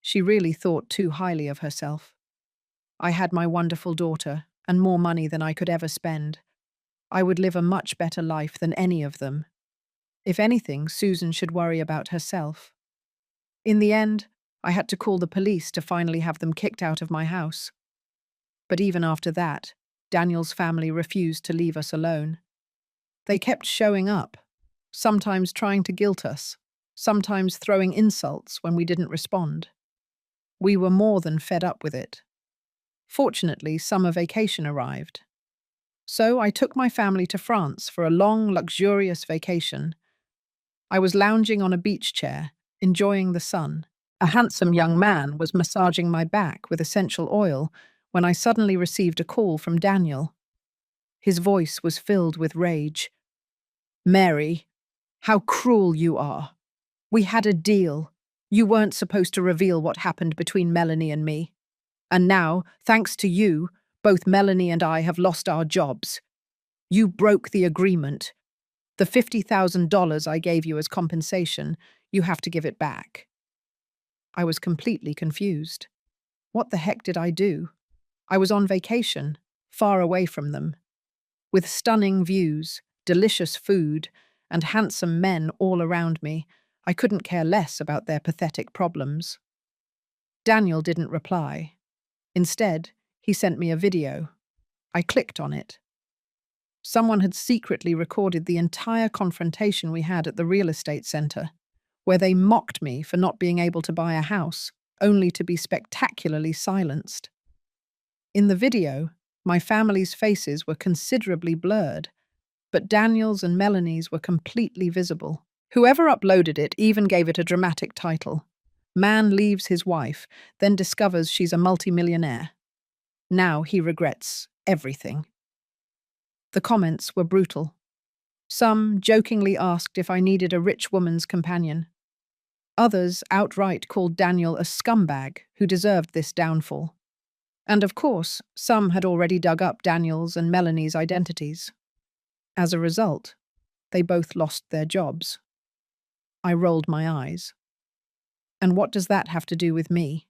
She really thought too highly of herself. I had my wonderful daughter and more money than I could ever spend. I would live a much better life than any of them. If anything, Susan should worry about herself. In the end, I had to call the police to finally have them kicked out of my house. But even after that, Daniel's family refused to leave us alone. They kept showing up, sometimes trying to guilt us, sometimes throwing insults when we didn't respond. We were more than fed up with it. Fortunately, summer vacation arrived. So I took my family to France for a long, luxurious vacation. I was lounging on a beach chair, enjoying the sun. A handsome young man was massaging my back with essential oil when I suddenly received a call from Daniel. His voice was filled with rage. "Mary, How cruel you are. We had a deal. You weren't supposed to reveal what happened between Melanie and me. And now, thanks to you, both Melanie and I have lost our jobs. You broke the agreement. The $50,000 I gave you as compensation, you have to give it back. I was completely confused. What the heck did I do? I was on vacation, far away from them, with stunning views, delicious food, and handsome men all around me. I couldn't care less about their pathetic problems. Daniel didn't reply. Instead, he sent me a video. I clicked on it. Someone had secretly recorded the entire confrontation we had at the real estate center, where they mocked me for not being able to buy a house, only to be spectacularly silenced. In the video, my family's faces were considerably blurred, but Daniel's and Melanie's were completely visible. Whoever uploaded it even gave it a dramatic title. Man leaves his wife, then discovers she's a multimillionaire. Now he regrets everything. The comments were brutal. Some jokingly asked if I needed a rich woman's companion. Others outright called Daniel a scumbag who deserved this downfall. And of course, some had already dug up Daniel's and Melanie's identities. As a result, they both lost their jobs. I rolled my eyes. And what does that have to do with me?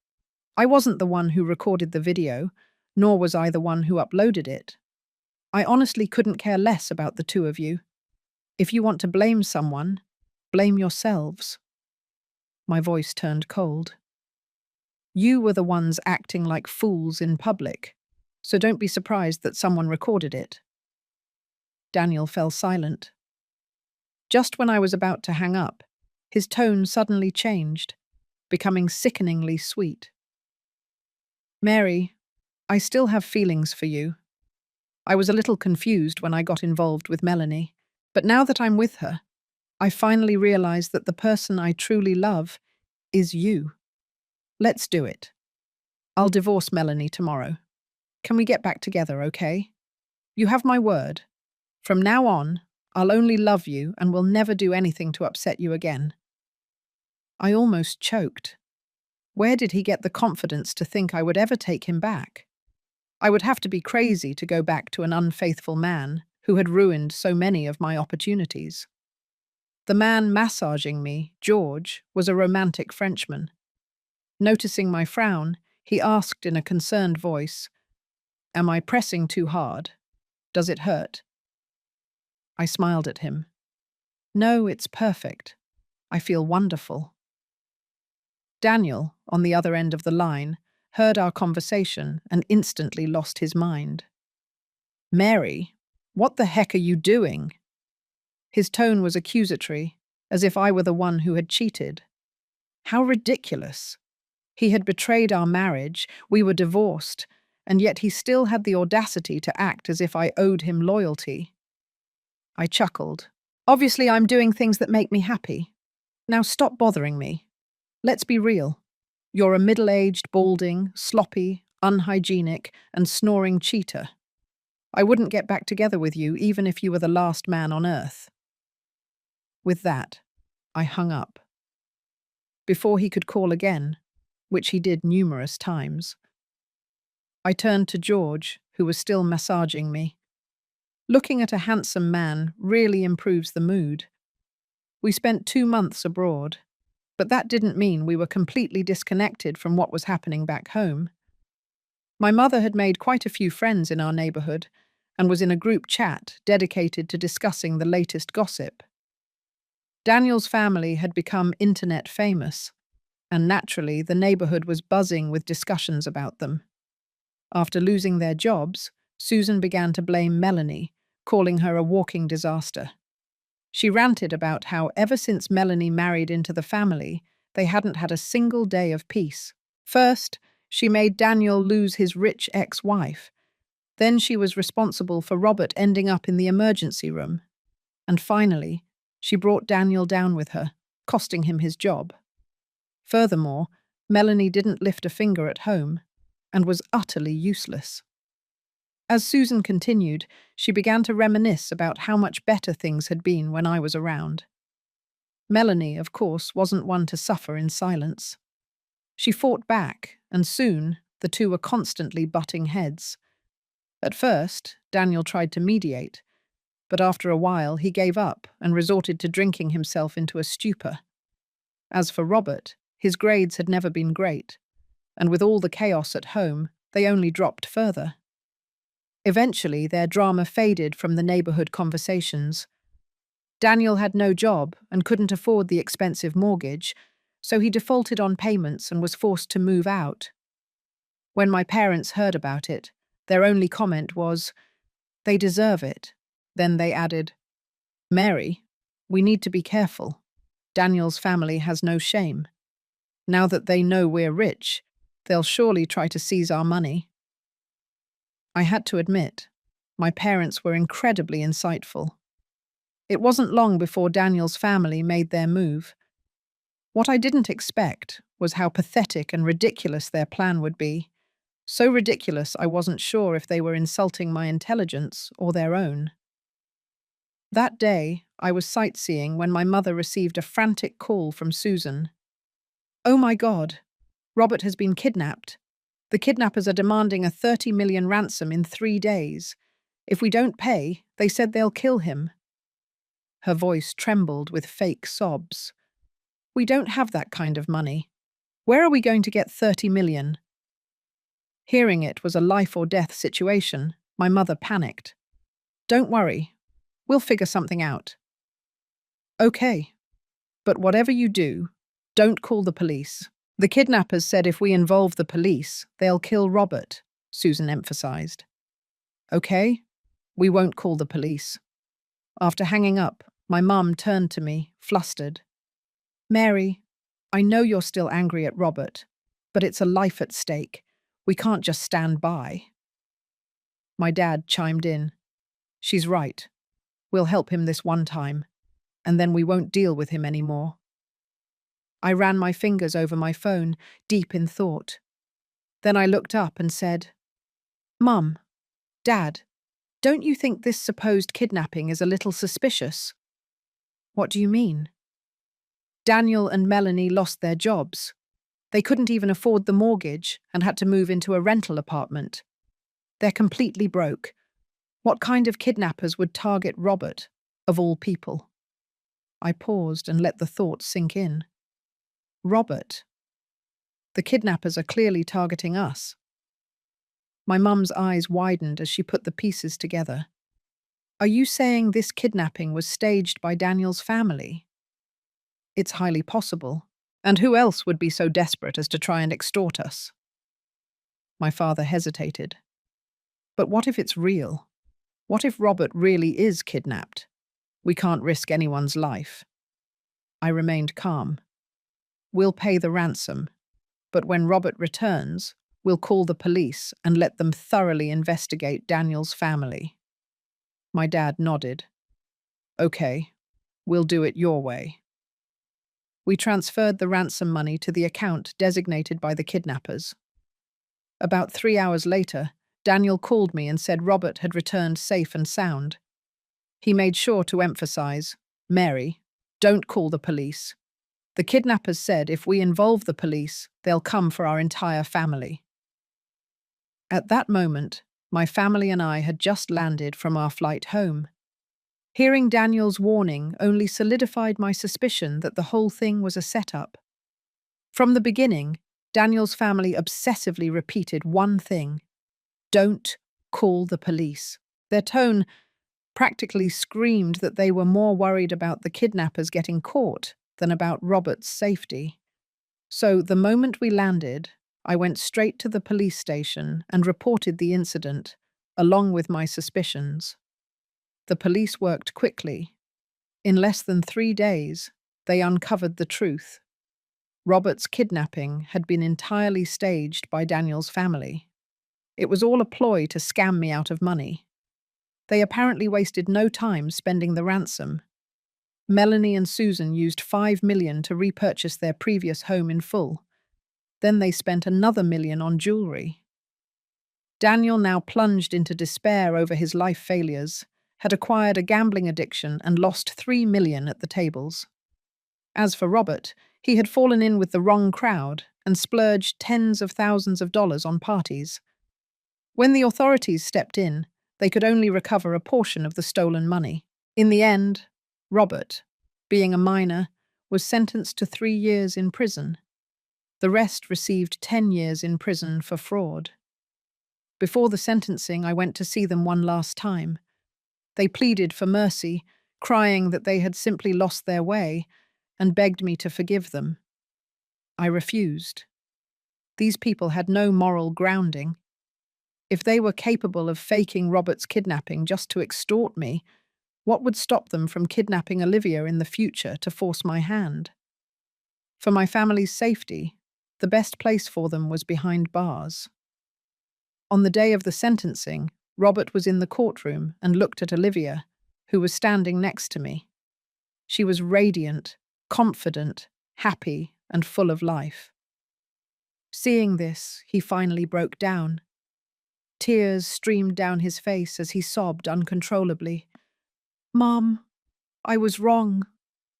I wasn't the one who recorded the video, nor was I the one who uploaded it. I honestly couldn't care less about the two of you. If you want to blame someone, blame yourselves. My voice turned cold. You were the ones acting like fools in public, so don't be surprised that someone recorded it. Daniel fell silent. Just when I was about to hang up, his tone suddenly changed, becoming sickeningly sweet. Mary, I still have feelings for you. I was a little confused when I got involved with Melanie, but now that I'm with her, I finally realize that the person I truly love is you. Let's do it. I'll divorce Melanie tomorrow. Can we get back together, okay? You have my word. From now on, I'll only love you and will never do anything to upset you again. I almost choked. Where did he get the confidence to think I would ever take him back? I would have to be crazy to go back to an unfaithful man who had ruined so many of my opportunities. The man massaging me, George, was a romantic Frenchman. Noticing my frown, he asked in a concerned voice, "Am I pressing too hard? Does it hurt?" I smiled at him. "No, it's perfect. I feel wonderful." Daniel, on the other end of the line, heard our conversation and instantly lost his mind. "Mary, what the heck are you doing?" His tone was accusatory, as if I were the one who had cheated. How ridiculous. He had betrayed our marriage, we were divorced, and yet he still had the audacity to act as if I owed him loyalty. I chuckled. "Obviously, I'm doing things that make me happy. Now stop bothering me. Let's be real. You're a middle-aged, balding, sloppy, unhygienic, and snoring cheater. I wouldn't get back together with you even if you were the last man on earth." With that, I hung up. Before he could call again, which he did numerous times, I turned to George, who was still massaging me. Looking at a handsome man really improves the mood. We spent 2 months abroad, but that didn't mean we were completely disconnected from what was happening back home. My mother had made quite a few friends in our neighborhood and was in a group chat dedicated to discussing the latest gossip. Daniel's family had become internet famous, and naturally the neighborhood was buzzing with discussions about them. After losing their jobs, Susan began to blame Melanie, calling her a walking disaster. She ranted about how ever since Melanie married into the family, they hadn't had a single day of peace. First, she made Daniel lose his rich ex-wife. Then she was responsible for Robert ending up in the emergency room. And finally, she brought Daniel down with her, costing him his job. Furthermore, Melanie didn't lift a finger at home and was utterly useless. As Susan continued, she began to reminisce about how much better things had been when I was around. Melanie, of course, wasn't one to suffer in silence. She fought back, and soon the two were constantly butting heads. At first, Daniel tried to mediate, but after a while he gave up and resorted to drinking himself into a stupor. As for Robert, his grades had never been great, and with all the chaos at home, they only dropped further. Eventually, their drama faded from the neighborhood conversations. Daniel had no job and couldn't afford the expensive mortgage, so he defaulted on payments and was forced to move out. When my parents heard about it, their only comment was, "They deserve it." Then they added, "Mary, we need to be careful. Daniel's family has no shame. Now that they know we're rich, they'll surely try to seize our money." I had to admit, my parents were incredibly insightful. It wasn't long before Daniel's family made their move. What I didn't expect was how pathetic and ridiculous their plan would be. So ridiculous I wasn't sure if they were insulting my intelligence or their own. That day, I was sightseeing when my mother received a frantic call from Susan. "Oh my God, Robert has been kidnapped. The kidnappers are demanding a 30 million ransom in 3 days. If we don't pay, they said they'll kill him." Her voice trembled with fake sobs. "We don't have that kind of money. Where are we going to get 30 million? Hearing it was a life or death situation, my mother panicked. "Don't worry. We'll figure something out." "Okay. But whatever you do, don't call the police. The kidnappers said if we involve the police, they'll kill Robert," Susan emphasized. "Okay, we won't call the police." After hanging up, my mum turned to me, flustered. "Mary, I know you're still angry at Robert, but it's a life at stake. We can't just stand by." My dad chimed in. "She's right. We'll help him this one time, and then we won't deal with him anymore." I ran my fingers over my phone, deep in thought. Then I looked up and said, "Mum, Dad, don't you think this supposed kidnapping is a little suspicious?" "What do you mean?" "Daniel and Melanie lost their jobs. They couldn't even afford the mortgage and had to move into a rental apartment. They're completely broke. What kind of kidnappers would target Robert, of all people?" I paused and let the thought sink in. Robert. The kidnappers are clearly targeting us. My mum's eyes widened as she put the pieces together. "Are you saying this kidnapping was staged by Daniel's family?" "It's highly possible. And who else would be so desperate as to try and extort us?" My father hesitated. "But what if it's real? What if Robert really is kidnapped? We can't risk anyone's life." I remained calm. "We'll pay the ransom, but when Robert returns, we'll call the police and let them thoroughly investigate Daniel's family." My dad nodded. "Okay, we'll do it your way." We transferred the ransom money to the account designated by the kidnappers. About 3 hours later, Daniel called me and said Robert had returned safe and sound. He made sure to emphasize, "Mary, don't call the police. The kidnappers said if we involve the police, they'll come for our entire family." At that moment, my family and I had just landed from our flight home. Hearing Daniel's warning only solidified my suspicion that the whole thing was a setup. From the beginning, Daniel's family obsessively repeated one thing: "Don't call the police." Their tone practically screamed that they were more worried about the kidnappers getting caught than about Robert's safety. So the moment we landed, I went straight to the police station and reported the incident, along with my suspicions. The police worked quickly. In less than 3 days, they uncovered the truth. Robert's kidnapping had been entirely staged by Daniel's family. It was all a ploy to scam me out of money. They apparently wasted no time spending the ransom. Melanie and Susan used 5 million to repurchase their previous home in full. Then they spent another million on jewelry. Daniel, now plunged into despair over his life failures, had acquired a gambling addiction and lost 3 million at the tables. As for Robert, he had fallen in with the wrong crowd and splurged tens of thousands of dollars on parties. When the authorities stepped in, they could only recover a portion of the stolen money. In the end, Robert, being a minor, was sentenced to 3 years in prison. The rest received 10 years in prison for fraud. Before the sentencing, I went to see them one last time. They pleaded for mercy, crying that they had simply lost their way, and begged me to forgive them. I refused. These people had no moral grounding. If they were capable of faking Robert's kidnapping just to extort me, what would stop them from kidnapping Olivia in the future to force my hand? For my family's safety, the best place for them was behind bars. On the day of the sentencing, Robert was in the courtroom and looked at Olivia, who was standing next to me. She was radiant, confident, happy, and full of life. Seeing this, he finally broke down. Tears streamed down his face as he sobbed uncontrollably. "Mom, I was wrong.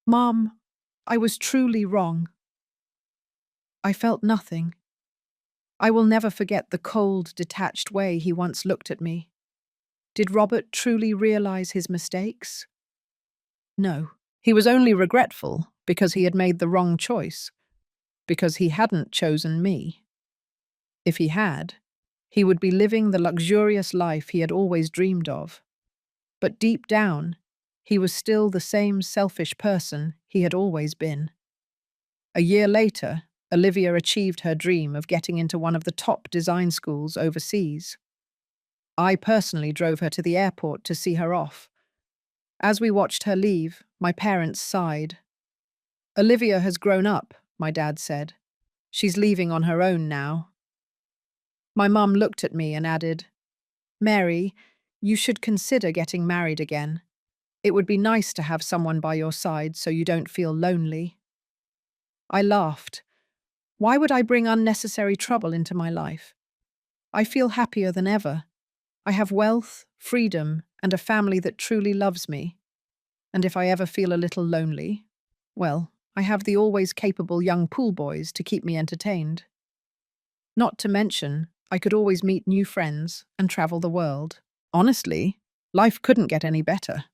Mom, I was truly wrong." I felt nothing. I will never forget the cold, detached way he once looked at me. Did Robert truly realize his mistakes? No. He was only regretful because he had made the wrong choice, because he hadn't chosen me. If he had, he would be living the luxurious life he had always dreamed of. But deep down, he was still the same selfish person he had always been. A year later, Olivia achieved her dream of getting into one of the top design schools overseas. I personally drove her to the airport to see her off. As we watched her leave, my parents sighed. "Olivia has grown up," my dad said. "She's leaving on her own now." My mum looked at me and added, "Mary, you should consider getting married again. It would be nice to have someone by your side so you don't feel lonely." I laughed. Why would I bring unnecessary trouble into my life? I feel happier than ever. I have wealth, freedom, and a family that truly loves me. And if I ever feel a little lonely, well, I have the always capable young pool boys to keep me entertained. Not to mention, I could always meet new friends and travel the world. Honestly, life couldn't get any better.